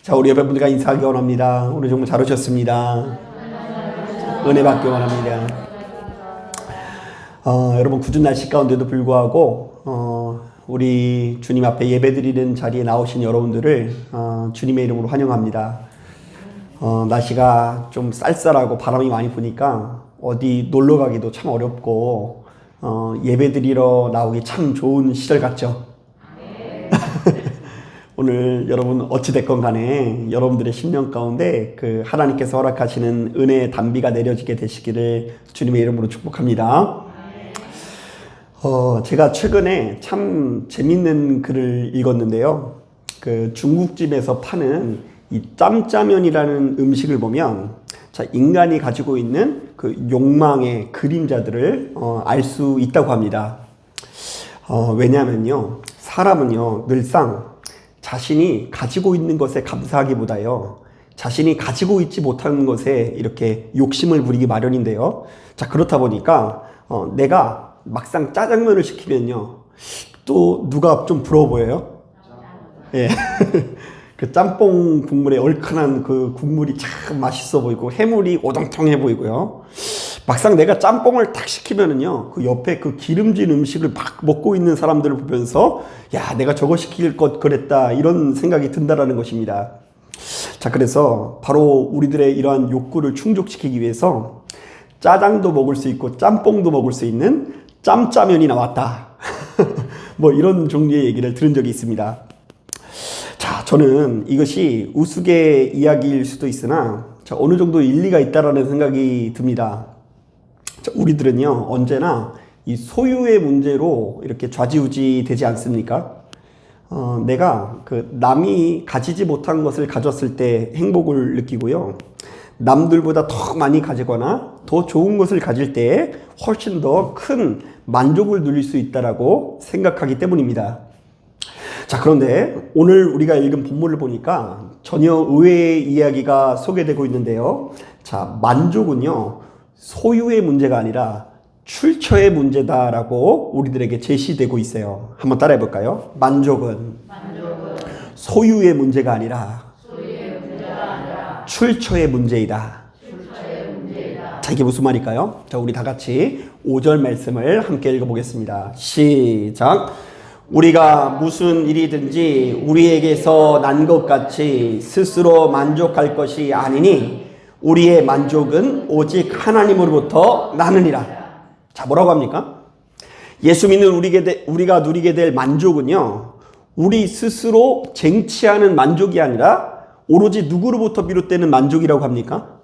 자, 우리 여러분들과 인사하기 원합니다. 오늘 정말 잘 오셨습니다. 은혜 받기 원합니다. 여러분 굳은 날씨 가운데도 불구하고 우리 주님 앞에 예배드리는 자리에 나오신 여러분들을 주님의 이름으로 환영합니다. 날씨가 좀 쌀쌀하고 바람이 많이 부니까 어디 놀러 가기도 참 어렵고 예배드리러 나오기 참 좋은 시절 같죠? 오늘 여러분 어찌됐건 간에 여러분들의 심령 가운데 그 하나님께서 허락하시는 은혜의 단비가 내려지게 되시기를 주님의 이름으로 축복합니다. 제가 최근에 참 재밌는 글을 읽었는데요. 그 중국집에서 파는 이 짬짜면이라는 음식을 보면 자, 인간이 가지고 있는 그 욕망의 그림자들을 알 수 있다고 합니다. 왜냐하면요, 사람은요 늘상 자신이 가지고 있는 것에 감사하기보다요, 자신이 가지고 있지 못하는 것에 이렇게 욕심을 부리기 마련인데요. 자, 그렇다 보니까 내가 막상 짜장면을 시키면요, 또 누가 좀 부러워 보여요? 예. 그 짬뽕 국물에 얼큰한 그 국물이 참 맛있어 보이고 해물이 오동통해 보이고요. 막상 내가 짬뽕을 딱 시키면은요, 그 옆에 그 기름진 음식을 막 먹고 있는 사람들을 보면서 야, 내가 저거 시킬 것 그랬다, 이런 생각이 든다라는 것입니다. 자, 그래서 바로 우리들의 이러한 욕구를 충족시키기 위해서 짜장도 먹을 수 있고 짬뽕도 먹을 수 있는 짬짜면이 나왔다. 뭐 이런 종류의 얘기를 들은 적이 있습니다. 자, 저는 이것이 우스개 이야기일 수도 있으나 자, 어느 정도 일리가 있다라는 생각이 듭니다. 자, 우리들은요 언제나 이 소유의 문제로 이렇게 좌지우지 되지 않습니까? 내가 그 남이 가지지 못한 것을 가졌을 때 행복을 느끼고요, 남들보다 더 많이 가지거나 더 좋은 것을 가질 때 훨씬 더 큰 만족을 누릴 수 있다라고 생각하기 때문입니다. 자, 그런데 오늘 우리가 읽은 본문을 보니까 전혀 의외의 이야기가 소개되고 있는데요. 자, 만족은요 소유의 문제가 아니라 출처의 문제다라고 우리들에게 제시되고 있어요. 한번 따라해 볼까요? 만족은 소유의 문제가 아니라 출처의 문제이다. 자, 이게 무슨 말일까요? 자, 우리 다 같이 5절 말씀을 함께 읽어보겠습니다. 시작. 우리가 무슨 일이든지 우리에게서 난 것 같이 스스로 만족할 것이 아니니 우리의 만족은 오직 하나님으로부터 나느니라. 자, 뭐라고 합니까? 예수 믿는 우리가 누리게 될 만족은요, 우리 스스로 쟁취하는 만족이 아니라 오로지 누구로부터 비롯되는 만족이라고 합니까?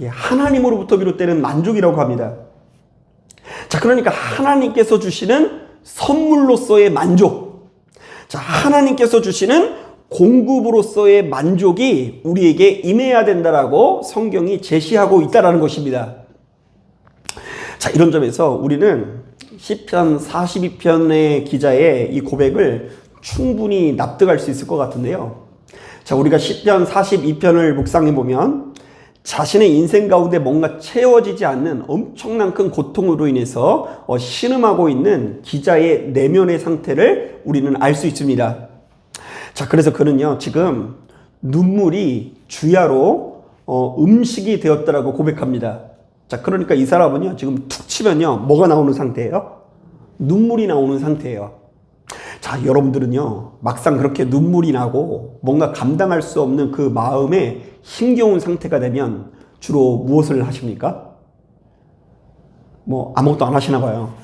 예, 하나님으로부터 비롯되는 만족이라고 합니다. 자, 그러니까 하나님께서 주시는 선물로서의 만족, 자, 하나님께서 주시는 공급으로서의 만족이 우리에게 임해야 된다라고 성경이 제시하고 있다라는 것입니다. 자, 이런 점에서 우리는 시편 42편의 기자의 이 고백을 충분히 납득할 수 있을 것 같은데요. 자, 우리가 시편 42편을 묵상해 보면 자신의 인생 가운데 뭔가 채워지지 않는 엄청난 큰 고통으로 인해서 신음하고 있는 기자의 내면의 상태를 우리는 알 수 있습니다. 자, 그래서 그는요 지금 눈물이 주야로 음식이 되었다라고 고백합니다. 자, 그러니까 이 사람은요 지금 툭 치면요 뭐가 나오는 상태예요? 눈물이 나오는 상태예요. 자, 여러분들은요 막상 그렇게 눈물이 나고 뭔가 감당할 수 없는 그 마음에 힘겨운 상태가 되면 주로 무엇을 하십니까? 뭐 아무것도 안 하시나 봐요.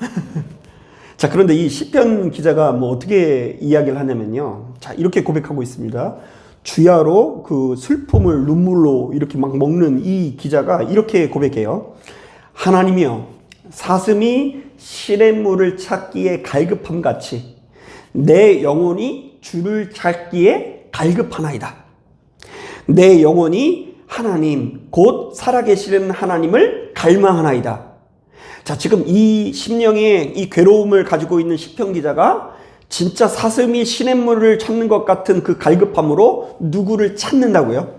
자, 그런데 이 시편 기자가 뭐 어떻게 이야기를 하냐면요, 자, 이렇게 고백하고 있습니다. 주야로 그 슬픔을 눈물로 이렇게 막 먹는 이 기자가 이렇게 고백해요. 하나님이여, 사슴이 시냇물을 찾기에 갈급함 같이 내 영혼이 주를 찾기에 갈급하나이다. 내 영혼이 하나님 곧 살아계시는 하나님을 갈망하나이다. 자, 지금 이 심령의 이 괴로움을 가지고 있는 시편 기자가 진짜 사슴이 시냇물을 찾는 것 같은 그 갈급함으로 누구를 찾는다고요?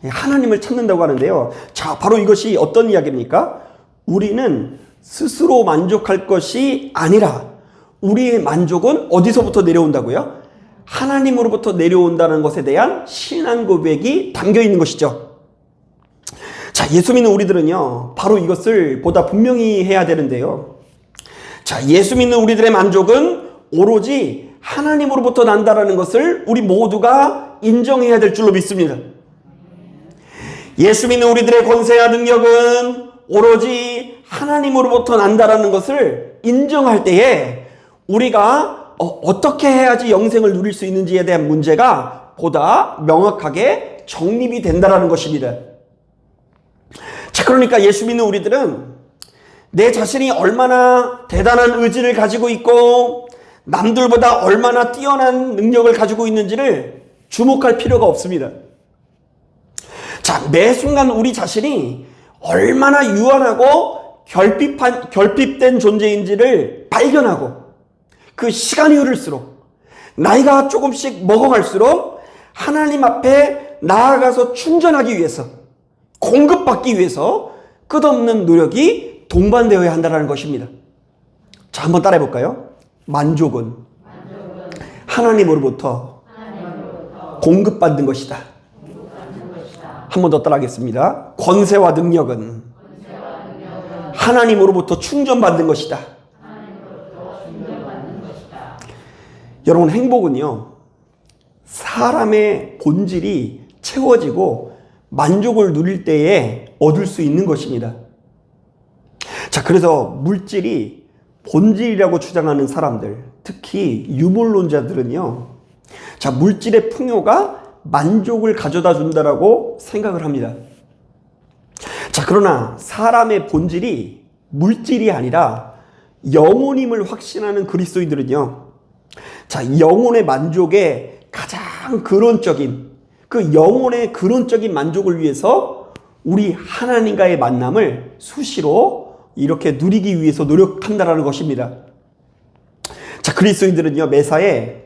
하나님을 찾는다고 하는데요. 자, 바로 이것이 어떤 이야기입니까? 우리는 스스로 만족할 것이 아니라 우리의 만족은 어디서부터 내려온다고요? 하나님으로부터 내려온다는 것에 대한 신앙 고백이 담겨 있는 것이죠. 자, 예수 믿는 우리들은요, 바로 이것을 보다 분명히 해야 되는데요. 자, 예수 믿는 우리들의 만족은 오로지 하나님으로부터 난다라는 것을 우리 모두가 인정해야 될 줄로 믿습니다. 예수 믿는 우리들의 권세와 능력은 오로지 하나님으로부터 난다라는 것을 인정할 때에 우리가 어떻게 해야지 영생을 누릴 수 있는지에 대한 문제가 보다 명확하게 정립이 된다라는 것입니다. 자, 그러니까 예수 믿는 우리들은 내 자신이 얼마나 대단한 의지를 가지고 있고 남들보다 얼마나 뛰어난 능력을 가지고 있는지를 주목할 필요가 없습니다. 자, 매 순간 우리 자신이 얼마나 유한하고 결핍된 존재인지를 발견하고 그 시간이 흐를수록 나이가 조금씩 먹어갈수록 하나님 앞에 나아가서 충전하기 위해서 공급받기 위해서 끝없는 노력이 동반되어야 한다는 것입니다. 자, 한번 따라해 볼까요? 만족은 하나님으로부터 공급받는 것이다. 한 번 더 따라하겠습니다. 권세와 능력은 하나님으로부터 충전받는 것이다. 여러분, 행복은요, 사람의 본질이 채워지고 만족을 누릴 때에 얻을 수 있는 것입니다. 자, 그래서 물질이 본질이라고 주장하는 사람들, 특히 유물론자들은요, 자, 물질의 풍요가 만족을 가져다 준다라고 생각을 합니다. 자, 그러나 사람의 본질이 물질이 아니라 영혼임을 확신하는 그리스도인들은요, 자, 영혼의 만족의 가장 근원적인 그 영혼의 근원적인 만족을 위해서 우리 하나님과의 만남을 수시로 이렇게 누리기 위해서 노력한다라는 것입니다. 자, 그리스도인들은요, 매사에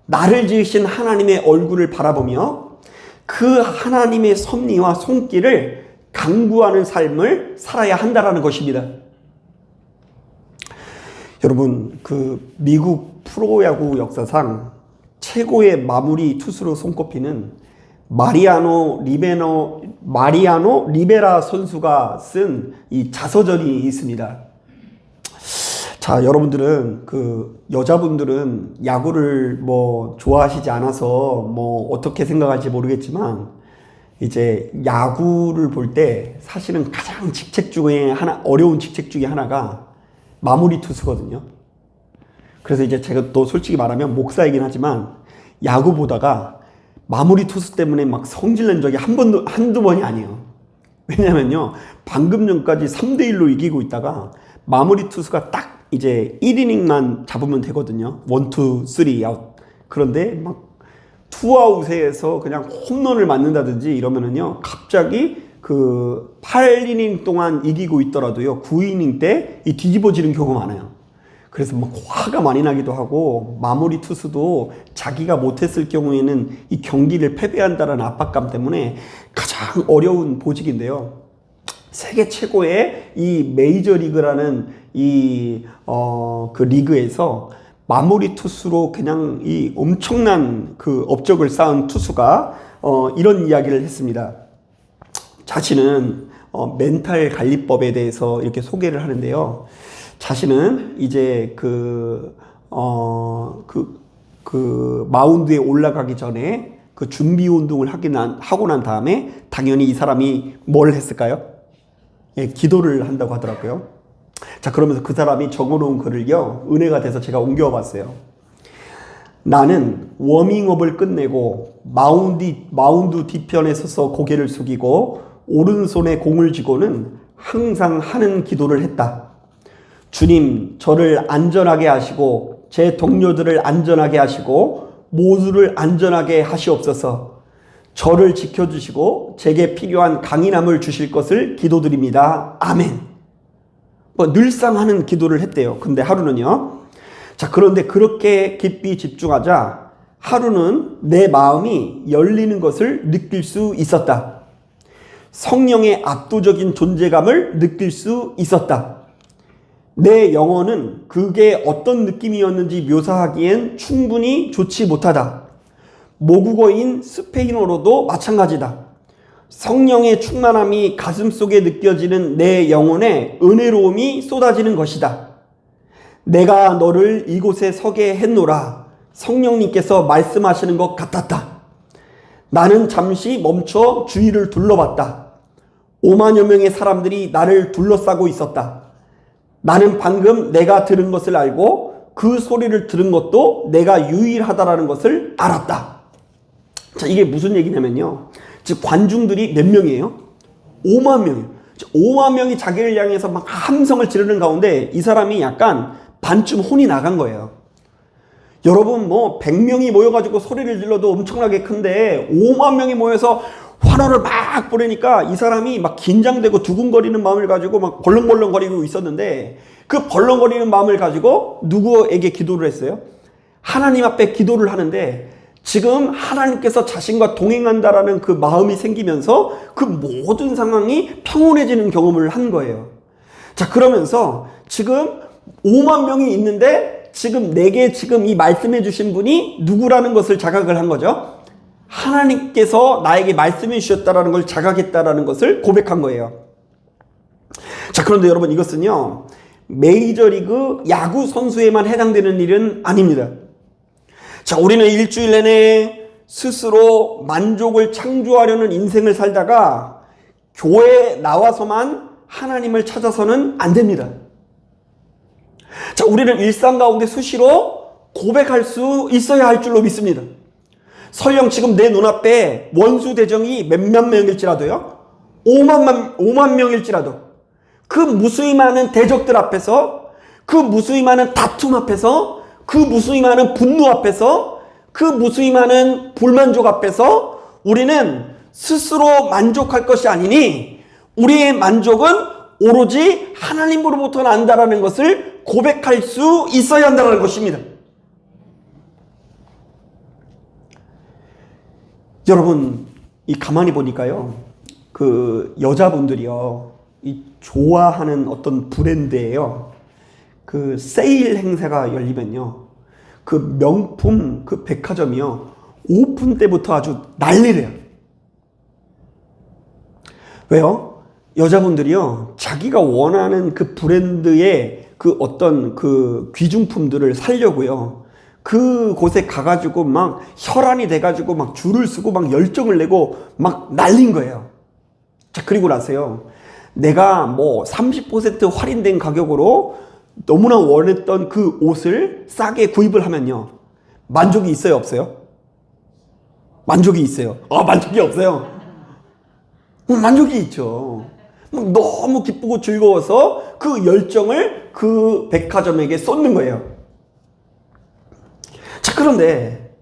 나를 지으신 하나님의 얼굴을 바라보며 그 하나님의 섭리와 손길을 강구하는 삶을 살아야 한다라는 것입니다. 여러분, 그 미국 프로야구 역사상 최고의 마무리 투수로 손꼽히는 마리아노 리베라 선수가 쓴 이 자서전이 있습니다. 자, 여러분들은 여자분들은 야구를 좋아하시지 않아서 어떻게 생각할지 모르겠지만, 이제 야구를 볼 때 사실은 가장 어려운 직책 중에 하나가 마무리 투수거든요. 그래서 이제 제가 또 솔직히 말하면 목사이긴 하지만 야구 보다가 마무리 투수 때문에 막 성질낸 적이 한두 번이 아니에요. 왜냐면요, 방금 전까지 3대1로 이기고 있다가 마무리 투수가 딱 이제 1이닝만 잡으면 되거든요. 1, 2, 3 아웃. 그런데 막 2아웃에서 그냥 홈런을 맞는다든지 이러면은요, 갑자기 그 8이닝 동안 이기고 있더라도요, 9이닝 때 이 뒤집어지는 경우가 많아요. 그래서 막 화가 많이 나기도 하고, 마무리 투수도 자기가 못했을 경우에는 이 경기를 패배한다는 압박감 때문에 가장 어려운 보직인데요. 세계 최고의 이 메이저리그라는 그 리그에서 마무리 투수로 그냥 이 엄청난 그 업적을 쌓은 투수가 이런 이야기를 했습니다. 자신은 멘탈 관리법에 대해서 이렇게 소개를 하는데요. 자신은 이제 마운드에 올라가기 전에 그 준비 운동을 하고 난 다음에 당연히 이 사람이 뭘 했을까요? 예, 기도를 한다고 하더라고요. 자, 그러면서 그 사람이 적어놓은 글을요, 은혜가 돼서 제가 옮겨봤어요. 나는 워밍업을 끝내고 마운드 뒤편에 서서 고개를 숙이고 오른손에 공을 쥐고는 항상 하는 기도를 했다. 주님, 저를 안전하게 하시고 제 동료들을 안전하게 하시고 모두를 안전하게 하시옵소서. 저를 지켜주시고 제게 필요한 강인함을 주실 것을 기도드립니다. 아멘. 늘상 하는 기도를 했대요. 근데 하루는요. 자, 그런데 그렇게 깊이 집중하자 하루는 내 마음이 열리는 것을 느낄 수 있었다. 성령의 압도적인 존재감을 느낄 수 있었다. 내 영혼은 그게 어떤 느낌이었는지 묘사하기엔 충분히 좋지 못하다. 모국어인 스페인어로도 마찬가지다. 성령의 충만함이 가슴속에 느껴지는 내 영혼에 은혜로움이 쏟아지는 것이다. 내가 너를 이곳에 서게 했노라. 성령님께서 말씀하시는 것 같았다. 나는 잠시 멈춰 주위를 둘러봤다. 5만여 명의 사람들이 나를 둘러싸고 있었다. 나는 방금 내가 들은 것을 알고 그 소리를 들은 것도 내가 유일하다라는 것을 알았다. 자, 이게 무슨 얘기냐면요. 즉 관중들이 몇 명이에요? 5만 명이에요. 5만 명이 자기를 향해서 막 함성을 지르는 가운데 이 사람이 약간 반쯤 혼이 나간 거예요. 여러분 100명이 모여가지고 소리를 질러도 엄청나게 큰데 5만 명이 모여서 환호를 막 부르니까 이 사람이 막 긴장되고 두근거리는 마음을 가지고 막 벌렁벌렁거리고 있었는데 그 벌렁거리는 마음을 가지고 누구에게 기도를 했어요? 하나님 앞에 기도를 하는데 지금 하나님께서 자신과 동행한다라는 그 마음이 생기면서 그 모든 상황이 평온해지는 경험을 한 거예요. 자, 그러면서 지금 5만 명이 있는데 지금 내게 지금 이 말씀해 주신 분이 누구라는 것을 자각을 한 거죠. 하나님께서 나에게 말씀해 주셨다라는 걸 자각했다라는 것을 고백한 거예요. 자, 그런데 여러분 이것은요 메이저리그 야구 선수에만 해당되는 일은 아닙니다. 자, 우리는 일주일 내내 스스로 만족을 창조하려는 인생을 살다가 교회에 나와서만 하나님을 찾아서는 안 됩니다. 자, 우리는 일상 가운데 수시로 고백할 수 있어야 할 줄로 믿습니다. 설령 지금 내 눈앞에 원수 대적이 몇만 명일지라도요, 5만 명일지라도 그 무수히 많은 대적들 앞에서, 그 무수히 많은 다툼 앞에서, 그 무수히 많은 분노 앞에서, 그 무수히 많은 불만족 앞에서 우리는 스스로 만족할 것이 아니니 우리의 만족은 오로지 하나님으로부터 난다라는 것을 고백할 수 있어야 한다는 것입니다. 여러분, 이 가만히 보니까요, 그 여자분들이요, 이 좋아하는 어떤 브랜드예요. 그 세일 행사가 열리면요, 그 명품 그 백화점이요, 오픈 때부터 아주 난리래요. 왜요? 여자분들이요, 자기가 원하는 그 브랜드의 그 어떤 그 귀중품들을 사려고요, 그 곳에 가가지고 막 혈안이 돼가지고 막 줄을 서고 막 열정을 내고 막 날린 거예요. 자, 그리고 나서요, 내가 30% 할인된 가격으로 너무나 원했던 그 옷을 싸게 구입을 하면요, 만족이 있어요, 없어요? 만족이 있어요. 만족이 없어요? 만족이 있죠. 너무 기쁘고 즐거워서 그 열정을 그 백화점에게 쏟는 거예요. 자, 그런데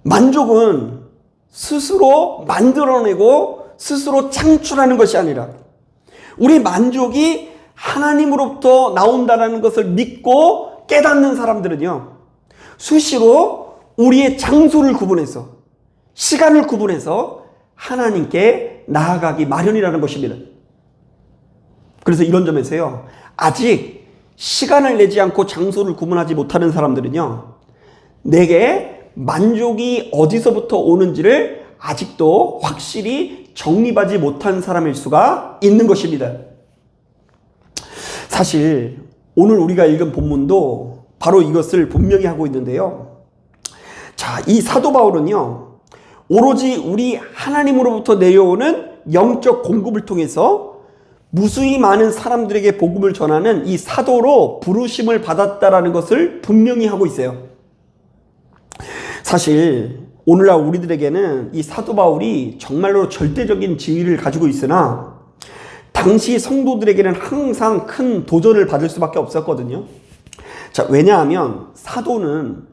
만족은 스스로 만들어내고 스스로 창출하는 것이 아니라 우리 만족이 하나님으로부터 나온다는 것을 믿고 깨닫는 사람들은요, 수시로 우리의 장소를 구분해서, 시간을 구분해서 하나님께 나아가기 마련이라는 것입니다. 그래서 이런 점에서요, 아직 시간을 내지 않고 장소를 구분하지 못하는 사람들은요, 내게 만족이 어디서부터 오는지를 아직도 확실히 정립하지 못한 사람일 수가 있는 것입니다. 사실 오늘 우리가 읽은 본문도 바로 이것을 분명히 하고 있는데요. 자, 이 사도 바울은요, 오로지 우리 하나님으로부터 내려오는 영적 공급을 통해서 무수히 많은 사람들에게 복음을 전하는 이 사도로 부르심을 받았다라는 것을 분명히 하고 있어요. 사실 오늘날 우리들에게는 이 사도 바울이 정말로 절대적인 지위를 가지고 있으나 당시 성도들에게는 항상 큰 도전을 받을 수밖에 없었거든요. 자, 왜냐하면 사도는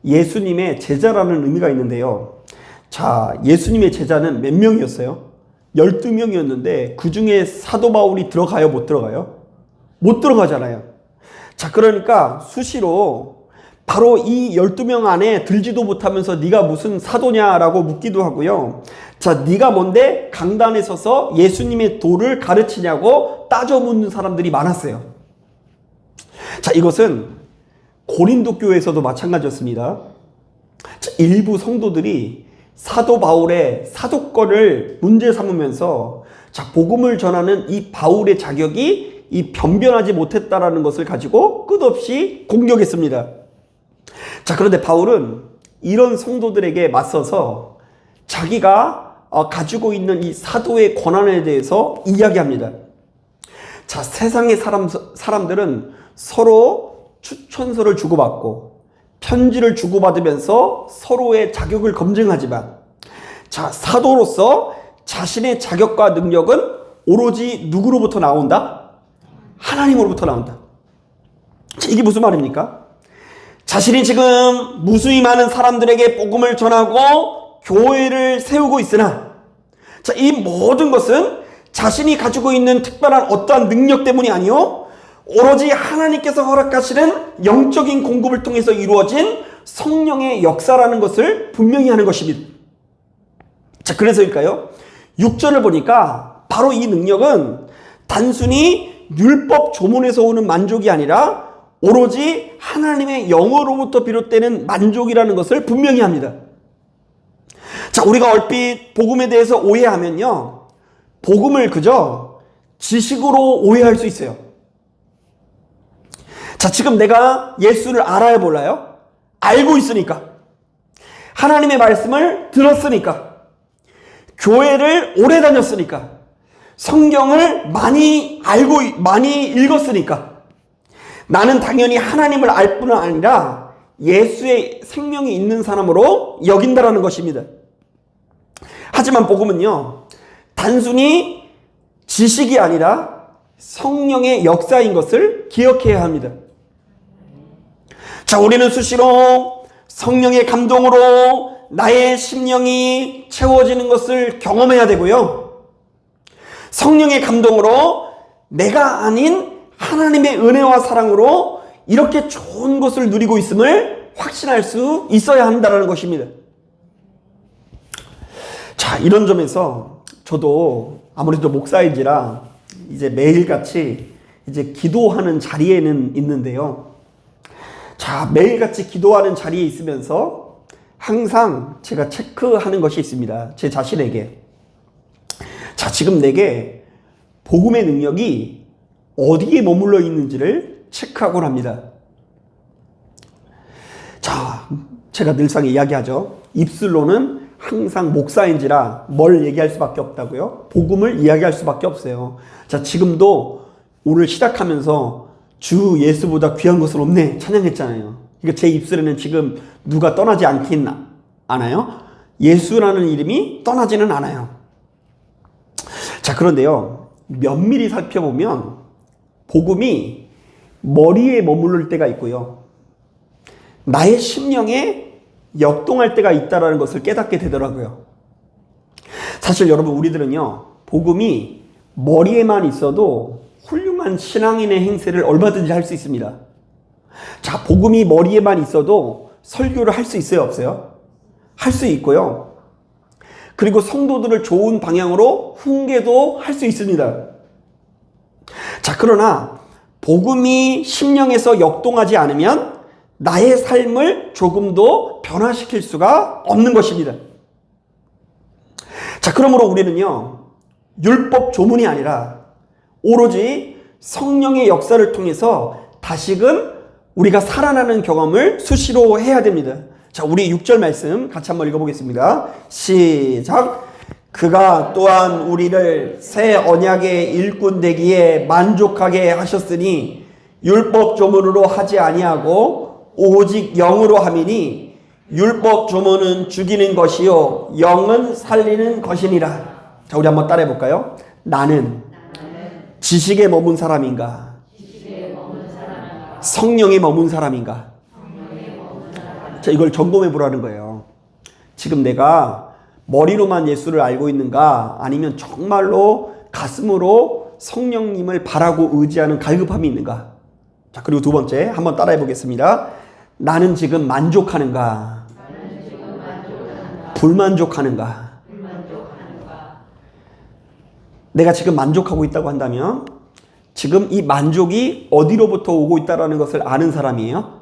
예수님의 제자라는 의미가 있는데요. 자, 예수님의 제자는 몇 명이었어요? 12명이었는데 그 중에 사도 바울이 들어가요? 못 들어가요? 못 들어가잖아요. 자, 그러니까 수시로 바로 이 12명 안에 들지도 못하면서 네가 무슨 사도냐라고 묻기도 하고요. 자, 네가 뭔데 강단에 서서 예수님의 도를 가르치냐고 따져 묻는 사람들이 많았어요. 자, 이것은 고린도 교회에서도 마찬가지였습니다. 자, 일부 성도들이 사도 바울의 사도권을 문제 삼으면서 자, 복음을 전하는 이 바울의 자격이 이 변변하지 못했다라는 것을 가지고 끝없이 공격했습니다. 자, 그런데 바울은 이런 성도들에게 맞서서 자기가 가지고 있는 이 사도의 권한에 대해서 이야기합니다. 자, 세상의 사람들은 서로 추천서를 주고받고 편지를 주고받으면서 서로의 자격을 검증하지만 자, 사도로서 자신의 자격과 능력은 오로지 누구로부터 나온다? 하나님으로부터 나온다. 자, 이게 무슨 말입니까? 자신이 지금 무수히 많은 사람들에게 복음을 전하고 교회를 세우고 있으나 자, 이 모든 것은 자신이 가지고 있는 특별한 어떠한 능력 때문이 아니요 오로지 하나님께서 허락하시는 영적인 공급을 통해서 이루어진 성령의 역사라는 것을 분명히 하는 것입니다. 자, 그래서일까요? 6절을 보니까 바로 이 능력은 단순히 율법 조문에서 오는 만족이 아니라 오로지 하나님의 영으로부터 비롯되는 만족이라는 것을 분명히 합니다. 자, 우리가 얼핏 복음에 대해서 오해하면요, 복음을 그저 지식으로 오해할 수 있어요. 자, 지금 내가 예수를 알아야 몰라요? 알고 있으니까. 하나님의 말씀을 들었으니까. 교회를 오래 다녔으니까. 성경을 많이 읽었으니까. 나는 당연히 하나님을 알 뿐 아니라 예수의 생명이 있는 사람으로 여긴다라는 것입니다. 하지만 복음은요, 단순히 지식이 아니라 성령의 역사인 것을 기억해야 합니다. 자, 우리는 수시로 성령의 감동으로 나의 심령이 채워지는 것을 경험해야 되고요. 성령의 감동으로 내가 아닌 하나님의 은혜와 사랑으로 이렇게 좋은 것을 누리고 있음을 확신할 수 있어야 한다는 것입니다. 자, 이런 점에서 저도 아무래도 목사인지라 이제 매일같이 이제 기도하는 자리에는 있는데요. 자, 매일같이 기도하는 자리에 있으면서 항상 제가 체크하는 것이 있습니다. 제 자신에게. 자, 지금 내게 복음의 능력이 어디에 머물러 있는지를 체크하곤 합니다. 자, 제가 늘상 이야기하죠. 입술로는 항상 목사인지라 뭘 얘기할 수밖에 없다고요? 복음을 이야기할 수밖에 없어요. 자, 지금도 오늘 시작하면서 주 예수보다 귀한 것은 없네 찬양했잖아요. 그러니까 제 입술에는 지금 누가 떠나지 않긴 않아요. 예수라는 이름이 떠나지는 않아요. 자, 그런데요, 면밀히 살펴보면 복음이 머리에 머무를 때가 있고요, 나의 심령에 역동할 때가 있다는 것을 깨닫게 되더라고요. 사실 여러분, 우리들은요, 복음이 머리에만 있어도 훌륭한 신앙인의 행세를 얼마든지 할 수 있습니다. 자, 복음이 머리에만 있어도 설교를 할 수 있어요, 없어요? 할 수 있고요. 그리고 성도들을 좋은 방향으로 훈계도 할 수 있습니다. 자, 그러나 복음이 심령에서 역동하지 않으면 나의 삶을 조금도 변화시킬 수가 없는 것입니다. 자, 그러므로 우리는요, 율법 조문이 아니라 오로지 성령의 역사를 통해서 다시금 우리가 살아나는 경험을 수시로 해야 됩니다. 자, 우리 6절 말씀 같이 한번 읽어보겠습니다. 시작. 그가 또한 우리를 새 언약의 일꾼 되기에 만족하게 하셨으니 율법 조문으로 하지 아니하고 오직 영으로 함이니 율법 조문은 죽이는 것이요 영은 살리는 것이니라. 자, 우리 한번 따라해 볼까요? 나는 지식에 머문 사람인가? 성령에 머문 사람인가? 자, 이걸 점검해 보라는 거예요. 지금 내가 머리로만 예수를 알고 있는가? 아니면 정말로 가슴으로 성령님을 바라고 의지하는 갈급함이 있는가? 자, 그리고 두 번째 한번 따라해 보겠습니다. 나는 지금 만족하는가? 불만족하는가? 내가 지금 만족하고 있다고 한다면 지금 이 만족이 어디로부터 오고 있다는 것을 아는 사람이에요?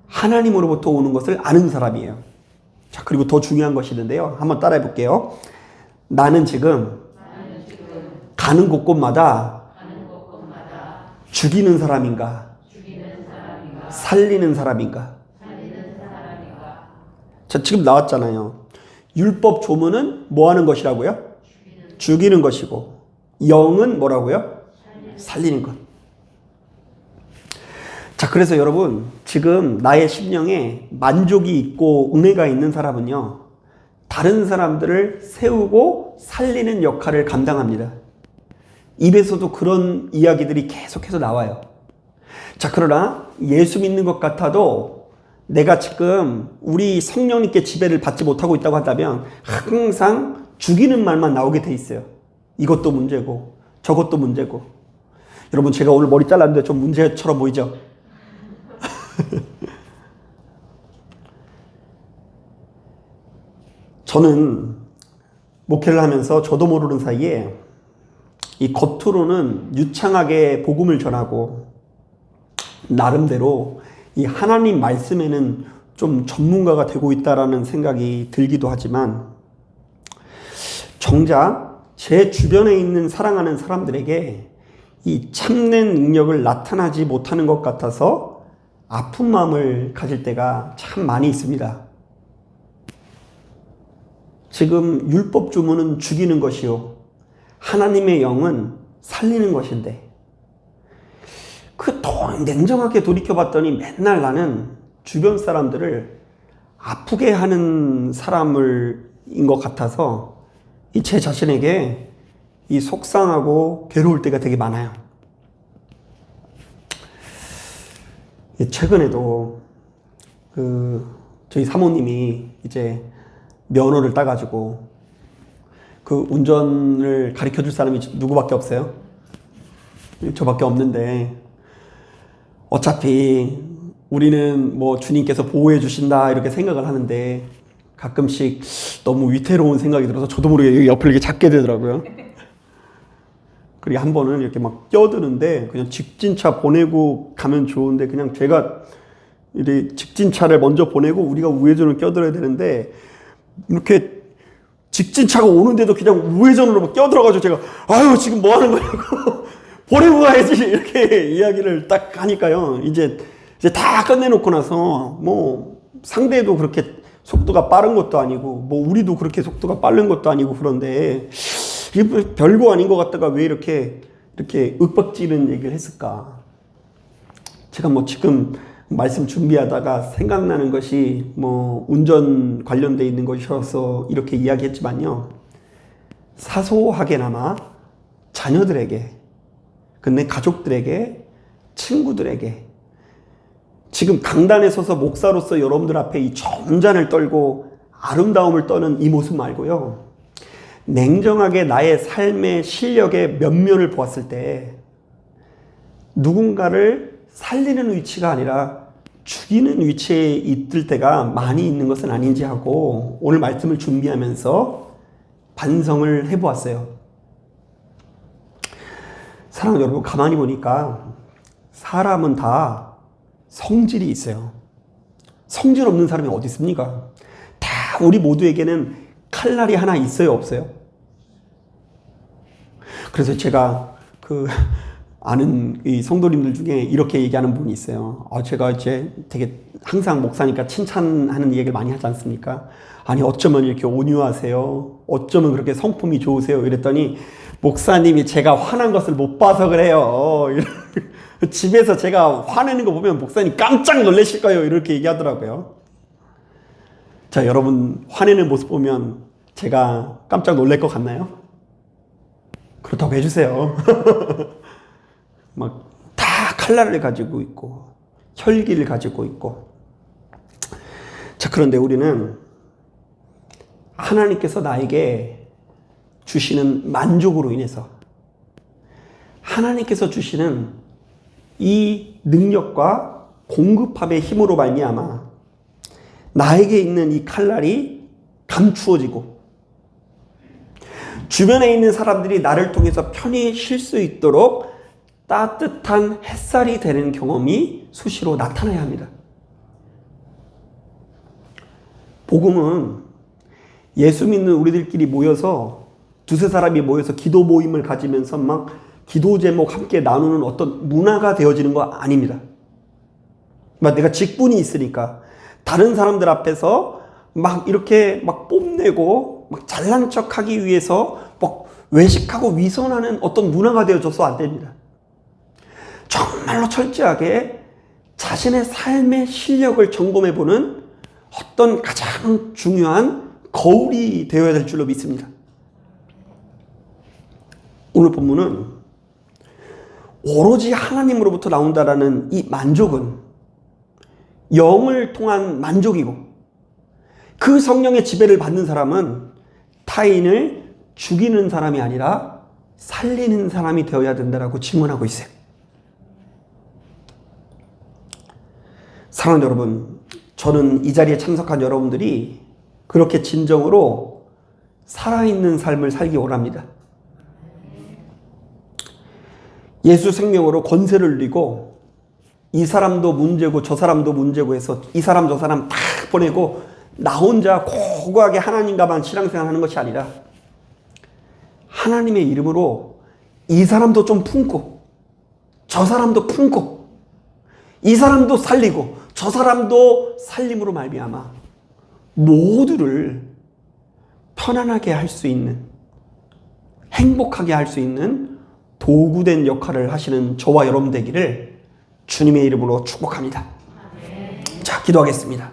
하나님으로부터 오는 것을 아는 사람이에요. 자, 그리고 더 중요한 것이 있는데요. 한번 따라해 볼게요. 나는 지금 가는 곳곳마다 죽이는 사람인가? 살리는 사람인가? 자, 지금 나왔잖아요. 율법 조문은 뭐 하는 것이라고요? 죽이는 것이고, 영은 뭐라고요? 살리는 것. 자, 그래서 여러분, 지금 나의 심령에 만족이 있고 은혜가 있는 사람은요, 다른 사람들을 세우고 살리는 역할을 감당합니다. 입에서도 그런 이야기들이 계속해서 나와요. 자, 그러나 예수 믿는 것 같아도 내가 지금 우리 성령님께 지배를 받지 못하고 있다고 한다면 항상 죽이는 말만 나오게 돼 있어요. 이것도 문제고 저것도 문제고. 여러분, 제가 오늘 머리 잘랐는데 좀 문제처럼 보이죠? 저는 목회를 하면서 저도 모르는 사이에 이 겉으로는 유창하게 복음을 전하고 나름대로 이 하나님 말씀에는 좀 전문가가 되고 있다라는 생각이 들기도 하지만 정작 제 주변에 있는 사랑하는 사람들에게 이 참된 능력을 나타나지 못하는 것 같아서 아픈 마음을 가질 때가 참 많이 있습니다. 지금 율법 주문은 죽이는 것이요, 하나님의 영은 살리는 것인데, 냉정하게 돌이켜봤더니 맨날 나는 주변 사람들을 아프게 하는 사람인 것 같아서 제 자신에게 이 속상하고 괴로울 때가 되게 많아요. 최근에도 저희 사모님이 이제 면허를 따가지고 그 운전을 가르쳐 줄 사람이 누구밖에 없어요? 저밖에 없는데, 어차피 우리는 뭐 주님께서 보호해 주신다 이렇게 생각을 하는데 가끔씩 너무 위태로운 생각이 들어서 저도 모르게 옆을 이렇게 잡게 되더라고요. 그리고 한 번은 이렇게 막 껴드는데 그냥 직진차 보내고 가면 좋은데 그냥 제가 이렇게 직진차를 먼저 보내고 우리가 우회전을 껴들어야 되는데 이렇게 직진차가 오는데도 그냥 우회전으로 막 껴들어가지고 제가 아유 지금 뭐 하는 거냐고 보내고 가야지 이렇게 이야기를 딱 하니까요. 이제 다 끝내놓고 나서 뭐 상대도 그렇게 속도가 빠른 것도 아니고 뭐 우리도 그렇게 속도가 빠른 것도 아니고 그런데 이게 별거 아닌 것 같다가 왜 이렇게 윽박지른 얘기를 했을까? 제가 뭐 지금 말씀 준비하다가 생각나는 것이 뭐 운전 관련돼 있는 것이어서 이렇게 이야기했지만요. 사소하게나마 자녀들에게, 근데 가족들에게, 친구들에게 지금 강단에 서서 목사로서 여러분들 앞에 이 점잔을 떨고 아름다움을 떠는 이 모습 말고요. 냉정하게 나의 삶의 실력의 면면을 보았을 때 누군가를 살리는 위치가 아니라 죽이는 위치에 있을 때가 많이 있는 것은 아닌지 하고 오늘 말씀을 준비하면서 반성을 해보았어요. 사랑하는 여러분, 가만히 보니까 사람은 다 성질이 있어요. 성질 없는 사람이 어디 있습니까? 다 우리 모두에게는 칼날이 하나 있어요, 없어요? 그래서 제가 아는 이 성도님들 중에 이렇게 얘기하는 분이 있어요. 제가 이제 되게 항상 목사니까 칭찬하는 얘기를 많이 하지 않습니까? 아니, 어쩌면 이렇게 온유하세요? 어쩌면 그렇게 성품이 좋으세요? 이랬더니 목사님이 제가 화난 것을 못 봐서 그래요. 집에서 제가 화내는 거 보면 목사님 깜짝 놀라실 거예요. 이렇게 얘기하더라고요. 자, 여러분 화내는 모습 보면 제가 깜짝 놀랄 것 같나요? 그렇다고 해주세요. 막 다 칼날을 가지고 있고 혈기를 가지고 있고. 자, 그런데 우리는 하나님께서 나에게 주시는 만족으로 인해서, 하나님께서 주시는 이 능력과 공급함의 힘으로 말미암아 나에게 있는 이 칼날이 감추어지고 주변에 있는 사람들이 나를 통해서 편히 쉴 수 있도록 따뜻한 햇살이 되는 경험이 수시로 나타나야 합니다. 복음은 예수 믿는 우리들끼리 모여서 두세 사람이 모여서 기도 모임을 가지면서 막 기도 제목 함께 나누는 어떤 문화가 되어지는 거 아닙니다. 내가 직분이 있으니까 다른 사람들 앞에서 막 이렇게 막 뽐내고 막 잘난 척하기 위해서 막 외식하고 위선하는 어떤 문화가 되어져서 안 됩니다. 정말로 철저하게 자신의 삶의 실력을 점검해보는 어떤 가장 중요한 거울이 되어야 될 줄로 믿습니다. 오늘 본문은 오로지 하나님으로부터 나온다라는 이 만족은 영을 통한 만족이고, 그 성령의 지배를 받는 사람은 타인을 죽이는 사람이 아니라 살리는 사람이 되어야 된다라고 증언하고 있어요. 사랑하는 여러분, 저는 이 자리에 참석한 여러분들이 그렇게 진정으로 살아있는 삶을 살기 원합니다. 예수 생명으로 권세를 누리고 이 사람도 문제고 저 사람도 문제고 해서 이 사람 저 사람 다 보내고 나 혼자 고고하게 하나님과만 신앙생활하는 것이 아니라 하나님의 이름으로 이 사람도 좀 품고 저 사람도 품고 이 사람도 살리고 저 사람도 살림으로 말미암아 모두를 편안하게 할 수 있는, 행복하게 할 수 있는 도구된 역할을 하시는 저와 여러분 되기를 주님의 이름으로 축복합니다. 자, 기도하겠습니다.